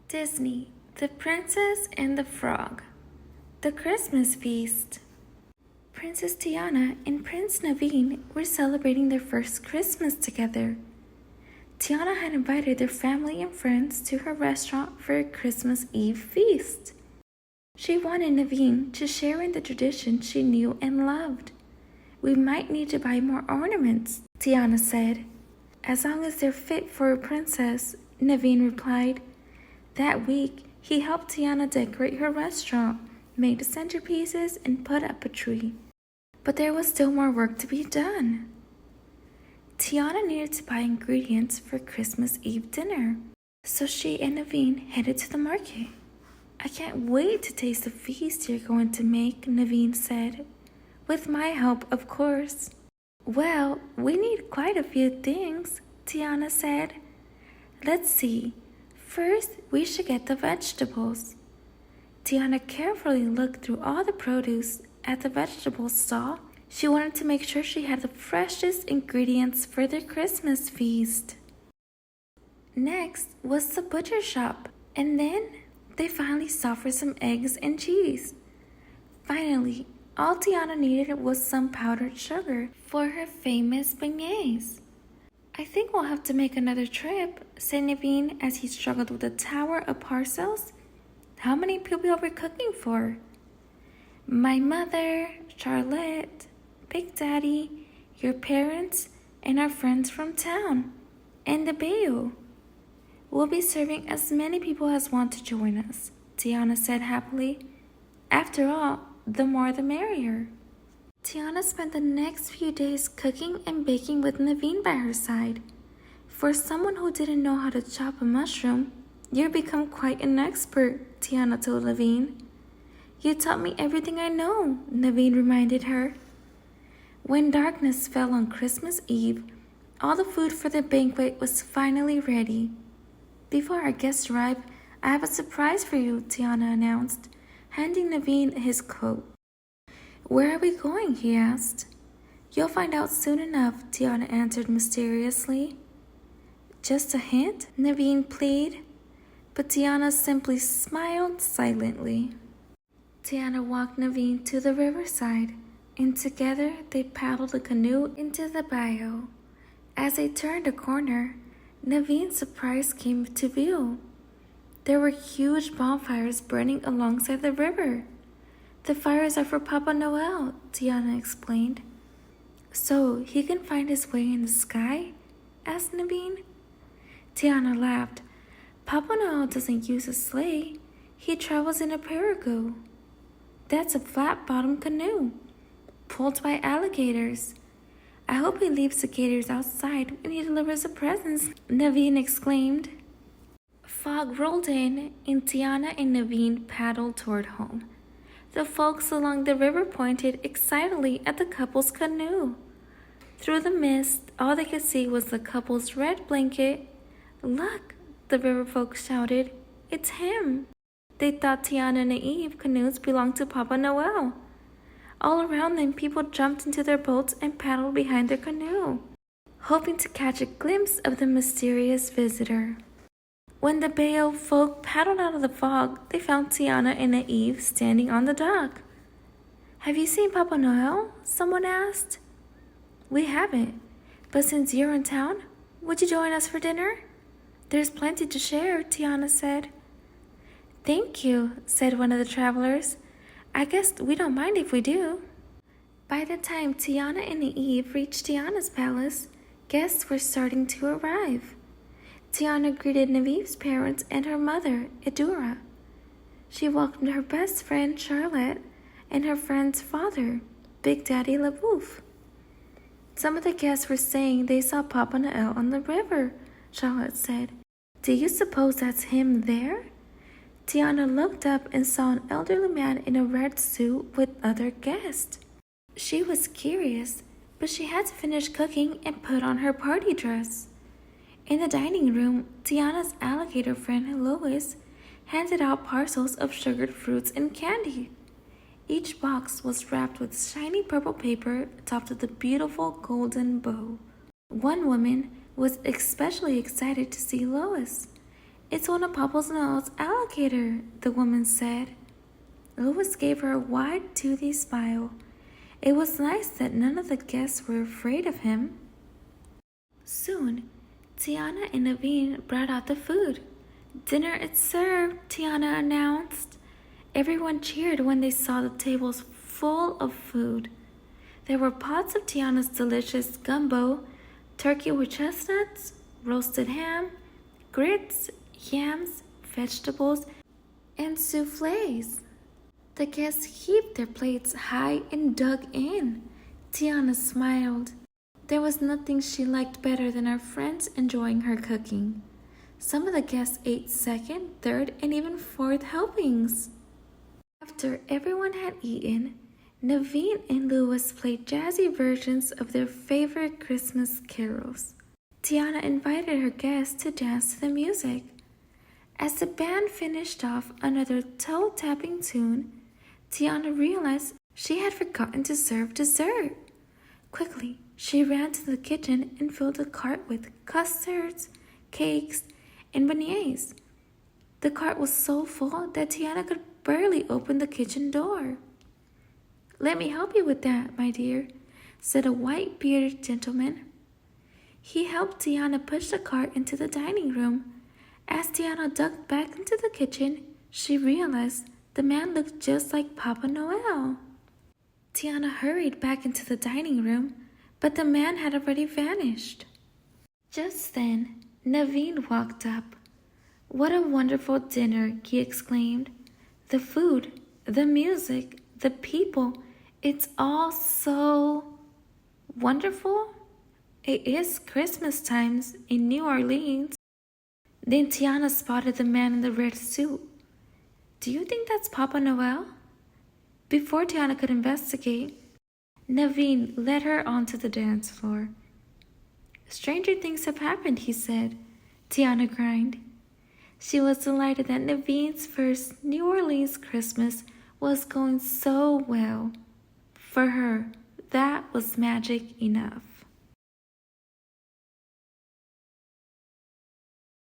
Disney, The Princess and the Frog. The Christmas Feast. Princess Tiana and Prince Naveen were celebrating their first Christmas together. Tiana had invited their family and friends to her restaurant for a Christmas Eve feast. She wanted Naveen to share in the tradition she knew and loved. "We might need to buy more ornaments," Tiana said. "As long as they're fit for a princess," Naveen replied. That week, he helped Tiana decorate her restaurant, made centerpieces, and put up a tree. But there was still more work to be done. Tiana needed to buy ingredients for Christmas Eve dinner, so she and Naveen headed to the market. "I can't wait to taste the feast you're going to make," Naveen said. "With my help, of course." "Well, we need quite a few things," Tiana said. "Let's see. First, we should get the vegetables." Tiana carefully looked through all the produce at the vegetable stall. She wanted to make sure she had the freshest ingredients for their Christmas feast. Next was the butcher shop, and then they finally stopped for some eggs and cheese. Finally, all Tiana needed was some powdered sugar for her famous beignets. "I think we'll have to make another trip," said Naveen as he struggled with a tower of parcels. "How many people are we cooking for?" "My mother, Charlotte, Big Daddy, your parents, and our friends from town, and the bayou. We'll be serving as many people as want to join us," Tiana said happily. "After all, the more the merrier." Tiana spent the next few days cooking and baking with Naveen by her side. For someone who didn't know how to chop a mushroom, "You've become quite an expert," Tiana told Naveen. "You taught me everything I know," Naveen reminded her. When darkness fell on Christmas Eve, all the food for the banquet was finally ready. "Before our guests arrive, I have a surprise for you," Tiana announced, handing Naveen his coat. "Where are we going?" he asked. "You'll find out soon enough," Tiana answered mysteriously. "Just a hint?" Naveen pleaded, but Tiana simply smiled silently. Tiana walked Naveen to the riverside, and together they paddled the canoe into the bayou. As they turned a corner, Naveen's surprise came to view. There were huge bonfires burning alongside the river. "The fires are for Papa Noel," Tiana explained. "So he can find his way in the sky?" asked Naveen. Tiana laughed. "Papa Noel doesn't use a sleigh. He travels in a perigo. That's a flat-bottomed canoe, pulled by alligators. I hope he leaves the gators outside when he delivers the presents," Naveen exclaimed. Fog rolled in, and Tiana and Naveen paddled toward home. The folks along the river pointed excitedly at the couple's canoe. Through the mist, all they could see was the couple's red blanket. "Look," the river folks shouted. "It's him." They thought Tiana and Eve canoes belonged to Papa Noel. All around them, people jumped into their boats and paddled behind their canoe, hoping to catch a glimpse of the mysterious visitor. When the bayou folk paddled out of the fog, they found Tiana and Eve standing on the dock. "Have you seen Papa Noel?" someone asked. "We haven't, but since you're in town, would you join us for dinner? There's plenty to share," Tiana said. "Thank you," said one of the travelers. "I guess we don't mind if we do." By the time Tiana and Eve reached Tiana's palace, guests were starting to arrive. Tiana greeted Navee's parents and her mother, Edura. She welcomed her best friend, Charlotte, and her friend's father, Big Daddy LaBouffe. "Some of the guests were saying they saw Papa Noel on the river," Charlotte said. "Do you suppose that's him there?" Tiana looked up and saw an elderly man in a red suit with other guests. She was curious, but she had to finish cooking and put on her party dress. In the dining room, Tiana's alligator friend, Lois, handed out parcels of sugared fruits and candy. Each box was wrapped with shiny purple paper topped with a beautiful golden bow. One woman was especially excited to see Lois. It's one of Papa's Noel's alligator, the woman said. Louis gave her a wide, toothy smile. It was nice that none of the guests were afraid of him. Soon, Tiana and Naveen brought out the food. Dinner is served, Tiana announced. Everyone cheered when they saw the tables full of food. There were pots of Tiana's delicious gumbo, turkey with chestnuts, roasted ham, grits, yams, vegetables, and souffles. The guests heaped their plates high and dug in. Tiana smiled. There was nothing she liked better than her friends enjoying her cooking. Some of the guests ate second, third, and even fourth helpings. After everyone had eaten, Naveen and Louis played jazzy versions of their favorite Christmas carols. Tiana invited her guests to dance to the music. As the band finished off another toe-tapping tune, Tiana realized she had forgotten to serve dessert. Quickly, she ran to the kitchen and filled the cart with custards, cakes, and beignets. The cart was so full that Tiana could barely open the kitchen door. "Let me help you with that, my dear," said a white-bearded gentleman. He helped Tiana push the cart into the dining room. As Tiana ducked back into the kitchen, she realized the man looked just like Papa Noel. Tiana hurried back into the dining room, but the man had already vanished. Just then, Naveen walked up. "What a wonderful dinner," he exclaimed. "The food, the music, the people, it's all so wonderful. It is Christmas times in New Orleans." Then Tiana spotted the man in the red suit. "Do you think that's Papa Noel?" Before Tiana could investigate, Naveen led her onto the dance floor. "Stranger things have happened," he said. Tiana grinned. She was delighted that Naveen's first New Orleans Christmas was going so well. For her, that was magic enough.